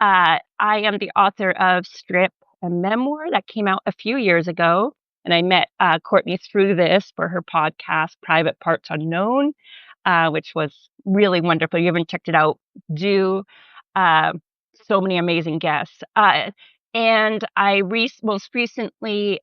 I am the author of Strip, a memoir that came out a few years ago. And I met Courtney through this for her podcast, Private Parts Unknown, which was really wonderful. You haven't checked it out, do. Uh, so many amazing guests. And I most recently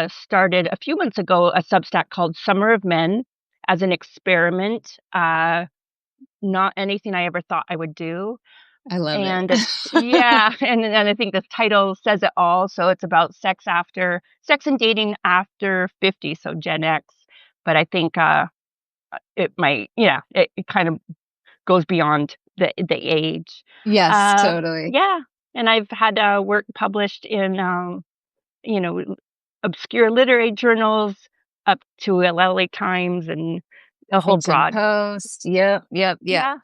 started a few months ago a Substack called Summer of Men as an experiment. Not anything I ever thought I would do. I love it. And it's, yeah, and I think the title says it all. So it's about sex and dating after 50, so Gen X. But I think it might, yeah, it kind of goes beyond the age. Yes, totally. Yeah, and I've had work published in you know obscure literary journals up to LA Times and a whole Huffington broad. Post. Yep, yep, yep. Yeah.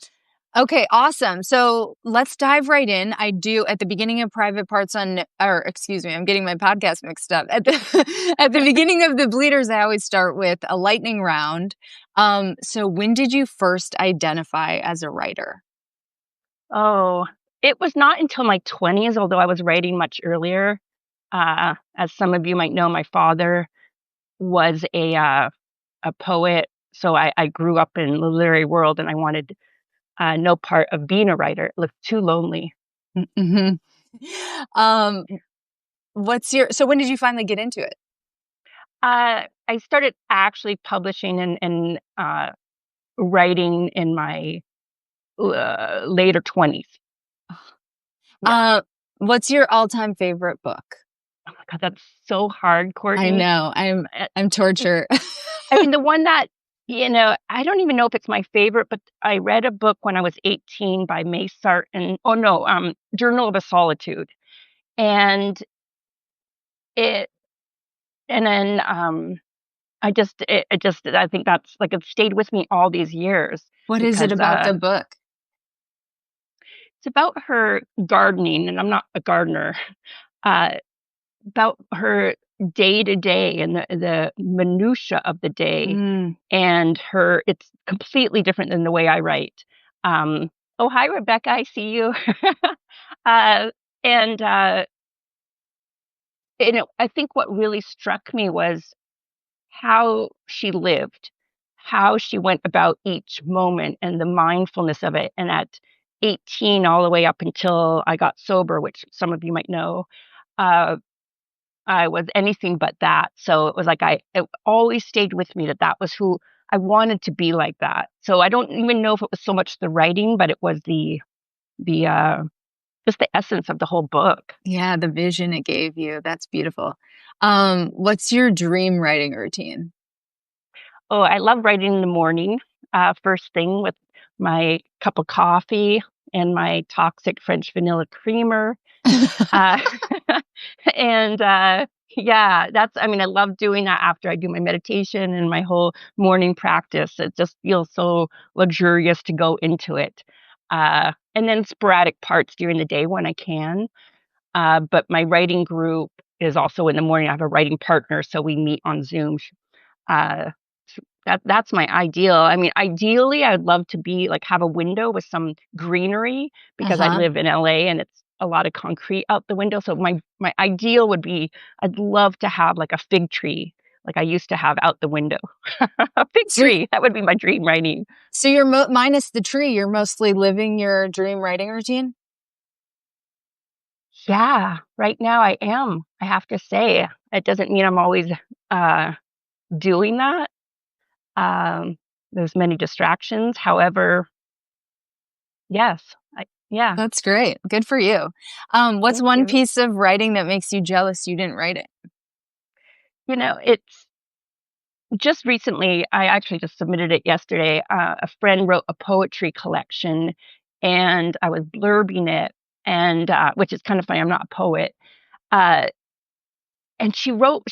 Okay, awesome. So let's dive right in. I do at the beginning of Private Parts or excuse me, I'm getting my podcast mixed up. At the at the beginning of the Bleeders, I always start with a lightning round. So when did you first identify as a writer? Oh, it was not until my 20s, although I was writing much earlier. As some of you might know, my father was a poet, so I grew up in the literary world, and I wanted no part of being a writer. It looked too lonely. Mm-hmm. Um, so when did you finally get into it? I started actually publishing and writing in my later 20s. Yeah. What's your all-time favorite book? Oh my God, that's so hard, Courtney. I know. I'm torture. I mean, the one that, I don't even know if it's my favorite, but I read a book when I was 18 by May Sart and, Journal of a Solitude. And it, and then, I think that's like, it stayed with me all these years What is it because, about the book? it's about her gardening, and I'm not a gardener, uh, about her day to day and the minutia of the day, and it's completely different than the way I write. Oh, hi, Rebecca, I see you. uh, and I think what really struck me was how she lived, how she went about each moment and the mindfulness of it. And at 18, all the way up until I got sober, which some of you might know, uh, I was anything but that. So it was like it always stayed with me that was who I wanted to be, like that. So I don't even know if it was so much the writing, but it was the just the essence of the whole book. Yeah, the vision it gave you. That's beautiful. What's your dream writing routine? Oh, I love writing in the morning, first thing with my cup of coffee and my toxic French vanilla creamer. Uh, and yeah, I mean, I love doing that after I do my meditation and my whole morning practice. It just feels so luxurious to go into it. And then sporadic parts during the day when I can. But my writing group is also in the morning. I have a writing partner, so we meet on Zoom. Uh, that's my ideal. I mean, ideally, I'd love to have a window with some greenery because I Uh-huh. live in LA and it's a lot of concrete out the window. So my ideal would be I'd love to have like a fig tree like I used to have out the window. A fig So, tree. That would be my dream writing. so you're minus the tree, you're mostly living your dream writing routine? Yeah, right now I am. I have to say, it doesn't mean I'm always uh, doing that. Um, there's many distractions. However, yes, yeah. That's great. Good for you. What's Thank one you. piece of writing that makes you jealous you didn't write it? It's just recently, I actually just submitted it yesterday. A friend wrote a poetry collection and I was blurbing it, and which is kind of funny. I'm not a poet. Uh, and she wrote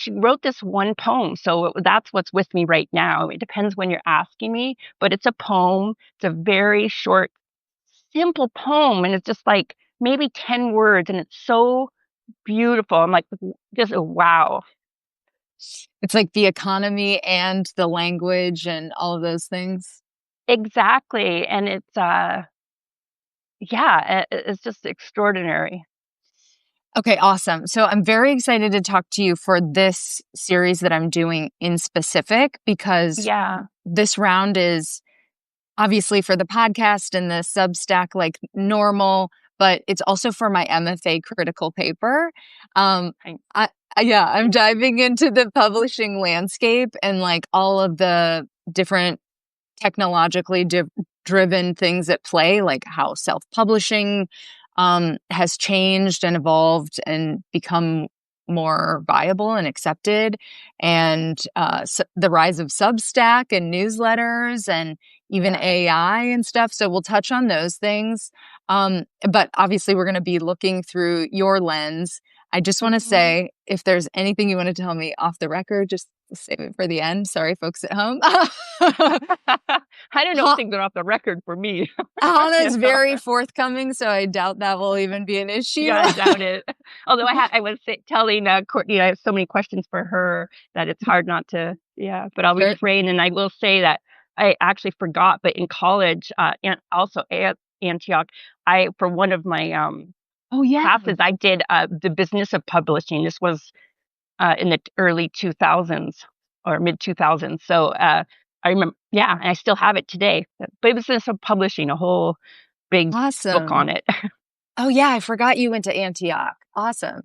this one poem. So that's what's with me right now. It depends when you're asking me, but it's a poem. It's a very short, simple poem. And it's just like maybe 10 words. And it's so beautiful. I'm like, just wow. It's like the economy and the language and all of those things. Exactly. And yeah, it's just extraordinary. Okay, awesome. So I'm very excited to talk to you for this series that I'm doing in specific because Yeah, this round is obviously for the podcast and the Substack, like normal, but it's also for my MFA critical paper. Um, I, yeah, I'm diving into the publishing landscape and like all of the different technologically driven things at play, like how self-publishing has changed and evolved and become more viable and accepted, and the rise of Substack and newsletters and even yeah. AI and stuff. So we'll touch on those things. But obviously, we're going to be looking through your lens. I just want to Mhm. say, if there's anything you want to tell me off the record, just save it for the end. Sorry, folks at home. I don't know if Ha- things are off the record for me. Hannah You is know? very forthcoming, so I doubt that will even be an issue. Yeah, I doubt it. Although I was telling Courtney I have so many questions for her that it's hard not to. Yeah, but I'll Sure. refrain, and I will say that I actually forgot. But in college, and also at Antioch, I for one of my Oh, yeah. classes, I did the business of publishing. This was in the early 2000s or mid 2000s. So I remember, yeah, and I still have it today. The business of publishing, a whole big book Awesome. on it. Oh, yeah, I forgot you went to Antioch. Awesome.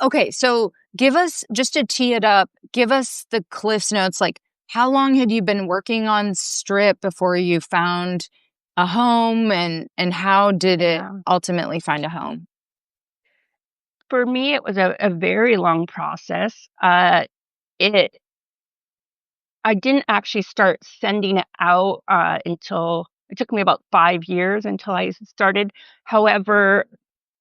Okay, so give us, just to tee it up, give us the Cliff's Notes. Like, how long had you been working on Strip before you found a home, and how did it Yeah. ultimately find a home? For me, it was a very long process. It I didn't actually start sending it out until it took me about 5 years until I started. However,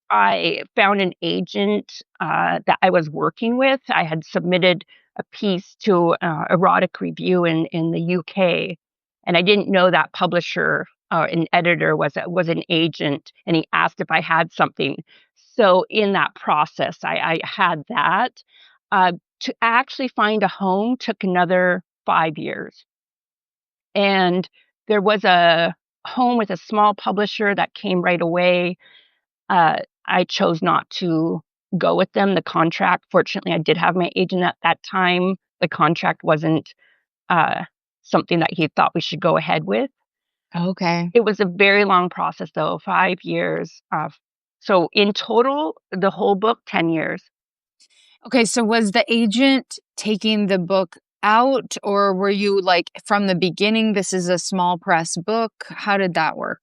I found an agent that I was working with. I had submitted a piece to Erotic Review in the UK, and I didn't know that publisher an editor was an agent, and he asked if I had something. So in that process, I had that. To actually find a home took another 5 years, and there was a home with a small publisher that came right away. I chose not to go with them. The contract, fortunately, I did have my agent at that time. The contract wasn't uh, something that he thought we should go ahead with. Okay. It was a very long process, though, 5 years. So in total, the whole book, 10 years. Okay, so was the agent taking the book out, or were you like from the beginning, this is a small press book? How did that work?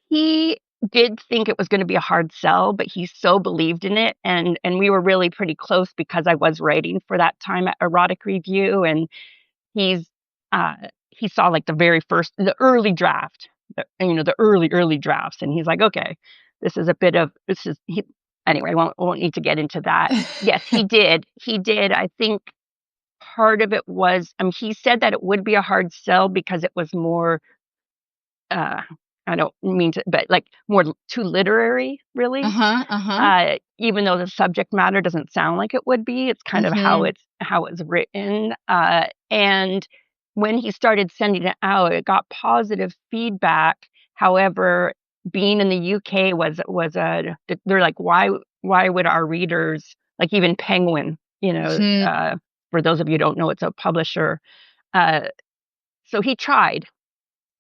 He did think it was going to be a hard sell, but he so believed in it, and we were really pretty close because I was writing for that time at Erotic Review, and he's uh he saw like the early draft, the early drafts, and he's like, okay, this is he, anyway, I won't need to get into that. Yes, he did. I think part of it was, he said that it would be a hard sell because it was more uh I don't mean to, but like more too literary, really. Uh-huh, uh-huh. Even though the subject matter doesn't sound like it would be, it's kind of Mhm. how it's written. And when he started sending it out, it got positive feedback. However, being in the UK was a they're like, why would our readers, like even Penguin, Mhm. for those of you who don't know, it's a publisher. Uh, so he tried.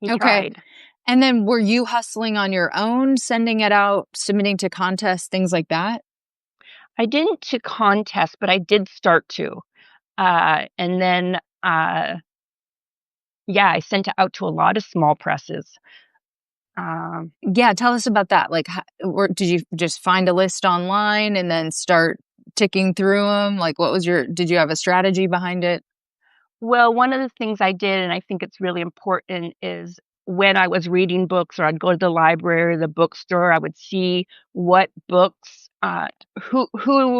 He Okay. tried. And then were you hustling on your own, sending it out, submitting to contests, things like that? I didn't to contest, but I did start to. And then, yeah, I sent it out to a lot of small presses. Um, Yeah, tell us about that. Like, or did you just find a list online and then start ticking through them? Like, did you have a strategy behind it? well, one of the things I did, and I think it's really important, is when I was reading books or I'd go to the library or the bookstore, I would see what books, who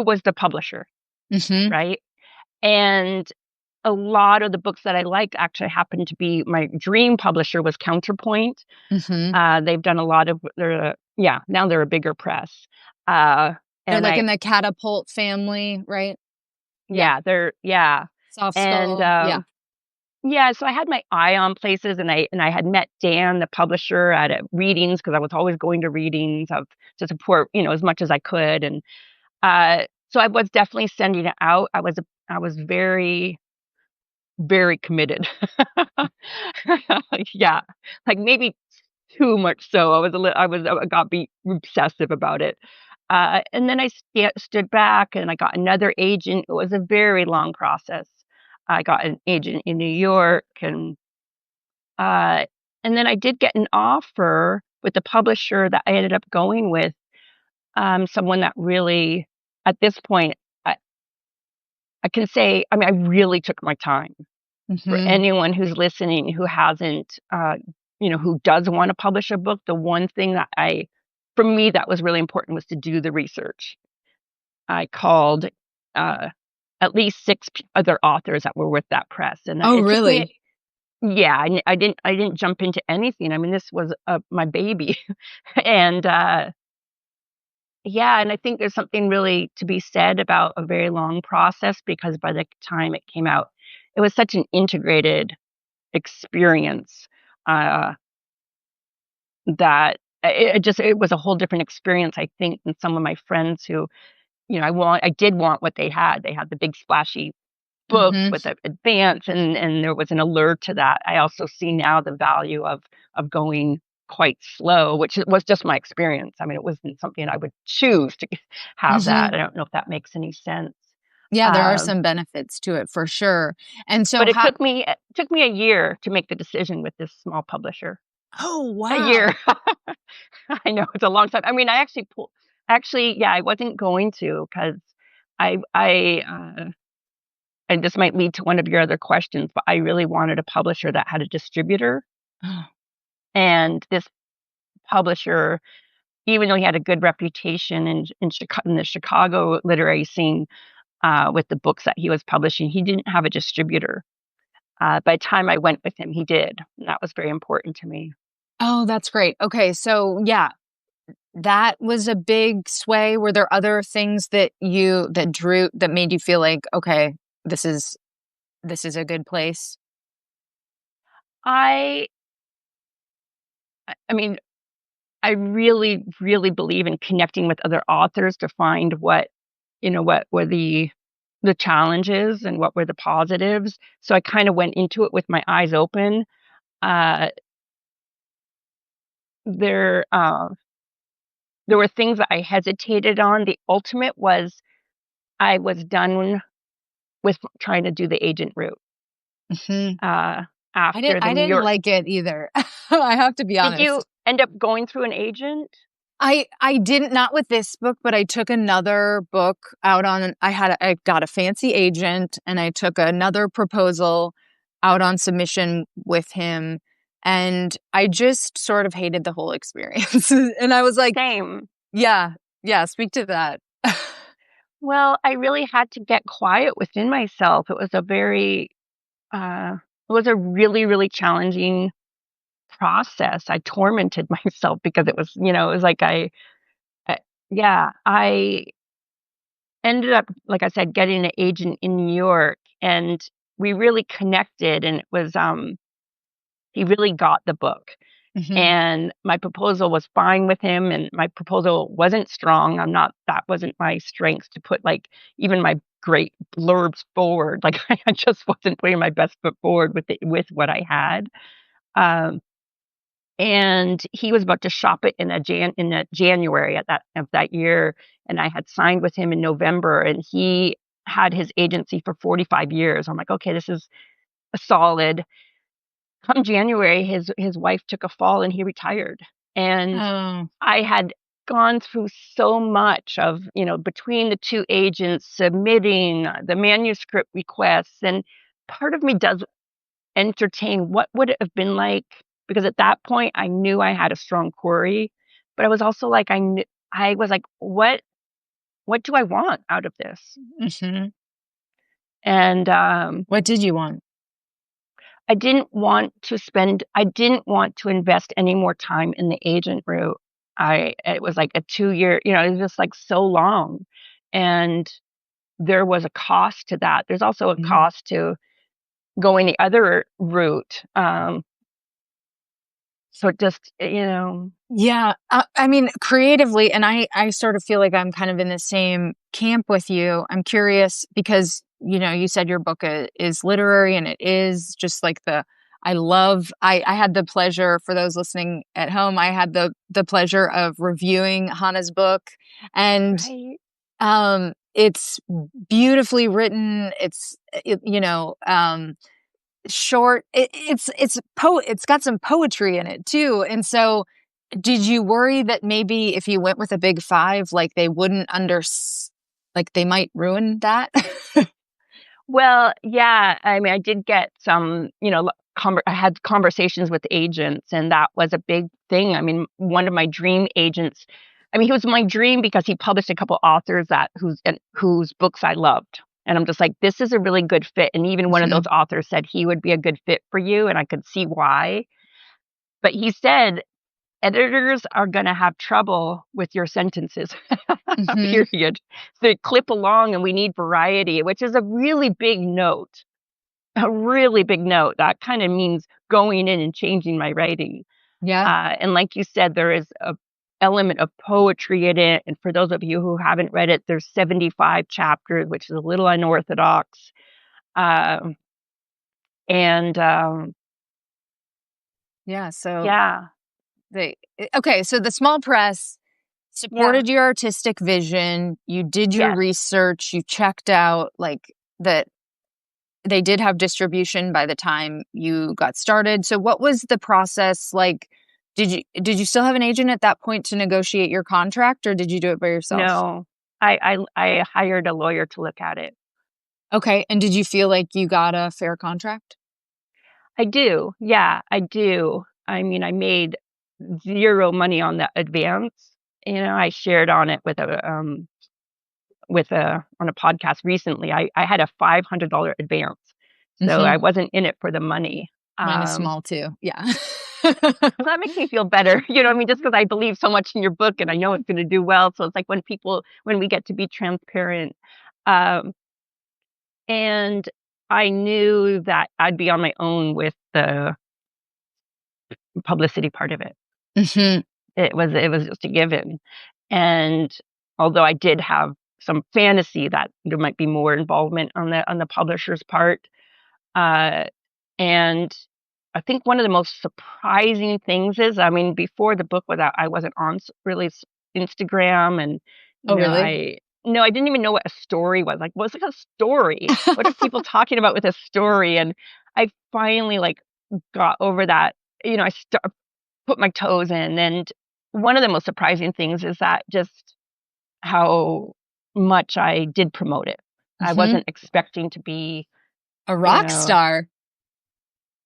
was the publisher, Mhm. right? And a lot of the books that I liked actually happened to be my dream publisher was Counterpoint. Mhm. They've done a lot of yeah, now they're a bigger press. Uh, They're and like I in the Catapult family, right? Yeah. Yeah, they're yeah. Soft And Skull. Yeah. Yeah, so I had my eye on places, and I had met Dan, the publisher, at readings, because I was always going to readings of to support, as much as I could, and so I was definitely sending it out. I was very, very committed. Yeah, like maybe too much so. I got be obsessive about it. And then I stood back and I got another agent. It was a very long process. I got an agent in New York, uh, and then I did get an offer with the publisher that I ended up going with. Someone that really, at this point, I, I can say, I mean, I really took my time. For Hmm. anyone who's listening who hasn't, who does want to publish a book, the one thing for me, that was really important was to do the research. I called uh, at least six other authors that were with that press, and Oh, it took me. really? Yeah, I didn't jump into anything. I mean, this was my baby, and yeah, and I think there's something really to be said about a very long process, because by the time it came out, it was such an integrated experience, uh, that it was a whole different experience, I think, than some of my friends who, I did want what they had. They had the big splashy books Hmm. with the advance, and there was an allure to that. I also see now the value of going quite slow, which was just my experience. I mean, it wasn't something I would choose to have that. Hmm. I don't know if that makes any sense. Yeah, there are Um, some benefits to it for sure. And so but how it took me a year to make the decision with this small publisher. Oh, A wow. year. I know, it's a long time. I mean, yeah, I wasn't going to, because and this might lead to one of your other questions, but I really wanted a publisher that had a distributor, and this publisher, even though he had a good reputation in the Chicago literary scene, with the books that he was publishing, he didn't have a distributor. By the time I went with him, he did, and that was very important to me. Oh, that's great. Okay, so yeah, that was a big sway. Were there other things that made you feel like, okay, this is this is a good place? I I mean, I really, really believe in connecting with other authors to find what were the challenges and what were the positives. So I kind of went into it with my eyes open. Uh, there, uh, there were things that I hesitated on. The ultimate was I was done with trying to do the agent route. Mhm. Uh, After the I New didn't York, like it either. I have to be did you honest. end up going through an agent? I didn't, not with this book, but I took another book out on I got a fancy agent and I took another proposal out on submission with him, and I just sort of hated the whole experience. And I was like, Same. yeah, yeah, speak to that. Well, I really had to get quiet within myself. It was a really, really challenging process. I tormented myself because it was like I yeah, I ended up, like I said, getting an agent in New York, and we really connected, and he really got the book. Mhm. And my proposal was fine with him, and my proposal wasn't strong. That wasn't my strength to put, like, even my great blurbs forward. Like, I just wasn't putting my best foot forward with what I had. Um, and he was about to shop it in a January of that year, and I had signed with him in November, and he had his agency for 45 years. I'm like, okay, this is a solid. Come January, his wife took a fall and he retired. And Oh. I had gone through so much of, between the two agents submitting the manuscript requests, and part of me does entertain what would it have been like, because at that point I knew I had a strong query, but I was also like, I was like, what do I want out of this? Mhm. And What did you want? I didn't want to invest any more time in the agent route. It was like a 2 year, it was just like so long. And there was a cost to that. There's also a Mhm. cost to going the other route. So it just, Yeah. I mean, creatively, and I sort of feel like I'm kind of in the same camp with you. I'm curious because, you said your book is literary, and it is just like I had the pleasure, for those listening at home, I had the pleasure of reviewing Hannah's book, and right. it's beautifully written. Short. It's got some poetry in it too. And so, did you worry that maybe if you went with a big five, like they wouldn't like they might ruin that? Well, yeah. I mean, I did get some, I had conversations with agents, and that was a big thing. I mean, one of my dream agents, I mean, he was my dream because he published a couple authors whose books I loved. And I'm just like, this is a really good fit. And even one of Mhm. those authors said he would be a good fit for you, and I could see why. But he said editors are going to have trouble with your sentences, Mhm. period. So they clip along, and we need variety, which is a really big note. A really big note. That kind of means going in and changing my writing. Yeah. And like you said, there is a element of poetry in it. And for those of you who haven't read it, there's 75 chapters, which is a little unorthodox. Um, and Yeah. So yeah, okay. So the small press yeah, supported your artistic vision. You did your yes, research. You checked out like that they did have distribution by the time you got started. So what was the process like? Did you still have an agent at that point to negotiate your contract, or did you do it by yourself? no, I hired a lawyer to look at it. Okay. And did you feel like you got a fair contract? I do, yeah, I do. I mean, I made zero money on that advance. I shared on it on a podcast recently. I had a $500 advance, so Mm-hmm. I wasn't in it for the money. Mine is Um, small too. Yeah. so that makes me feel better, I mean, just because I believe so much in your book and I know it's going to do well. So it's like when we get to be transparent, um, and I knew that I'd be on my own with the publicity part of it. Hmm. It was just a given, and although I did have some fantasy that there might be more involvement on the publisher's part. Uh, and I think one of the most surprising things is, I mean, before the book was out, I wasn't on really Instagram, and Oh, really? I no, I didn't even know what a story was. Like, what's like a story? What are people talking about with a story? And I finally got over that. I put my toes in, and one of the most surprising things is that just how much I did promote it. I Hmm. wasn't expecting to be, A you rock know, star.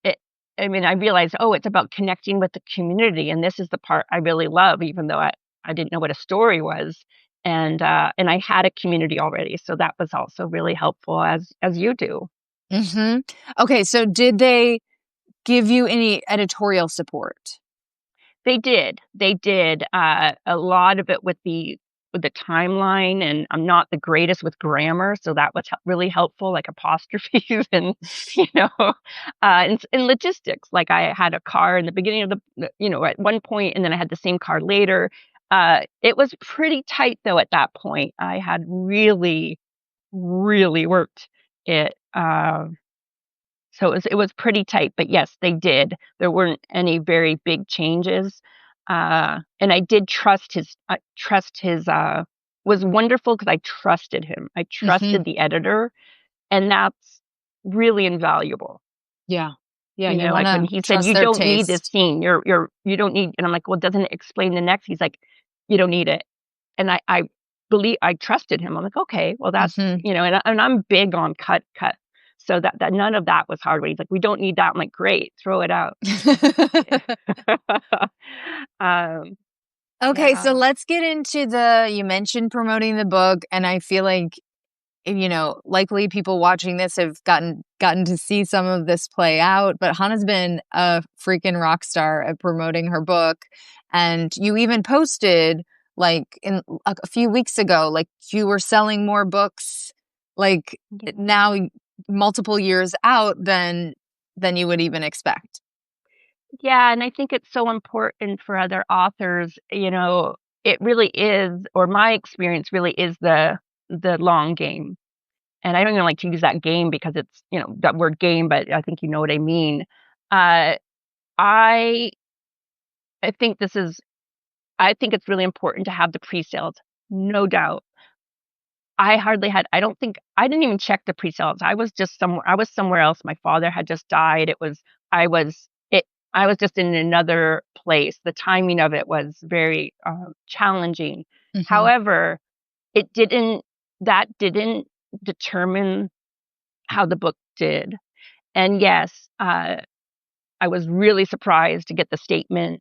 it I mean, I realized, oh, it's about connecting with the community, and this is the part I really love, even though I didn't know what a story was. And I had a community already, so that was also really helpful as you do. Hmm. Okay. So did they give you any editorial support? They did. They did. A lot of it with the timeline, and I'm not the greatest with grammar, so that was really helpful, like apostrophes and you know, and logistics. Like I had a car in the beginning of at one point, and then I had the same car later. It was pretty tight though at that point. I had really, really worked it. So it was pretty tight, but yes, they did. There weren't any very big changes, and I did was wonderful because I trusted him. I Hmm. trusted the editor, and that's really invaluable. Yeah. Yeah. You want Like when to he said, trust "You their don't need this taste. scene. You don't need," and I'm like, "Well, doesn't it explain the next?" He's like, "You don't need it," and I trusted him. I'm like, "Okay, well, that's," Hmm. and I'm big on cut. So that none of that was hard. He's like, "We don't need that." I'm like, "Great, throw it out." um, Okay. So yeah, let's get into you mentioned promoting the book, and I feel like, likely people watching this have gotten to see some of this play out, but Hannah's been a freaking rock star at promoting her book. And you even posted like in a few weeks ago, like you were selling more books. Like yeah. now multiple years out than you would even expect. Yeah, and I think it's so important for other authors, it really is, or my experience really is the long game. And I don't even like to use that game because it's, that word game, but I think you know what I mean. Uh, I I think it's really important to have the pre-sales, no doubt. I don't think I didn't even check the pre-sales. I was somewhere else. My father had just died. I was, it, I was just in another place. The timing of it was very challenging. Hmm. However, that didn't determine how the book did. And yes, I was really surprised to get the statement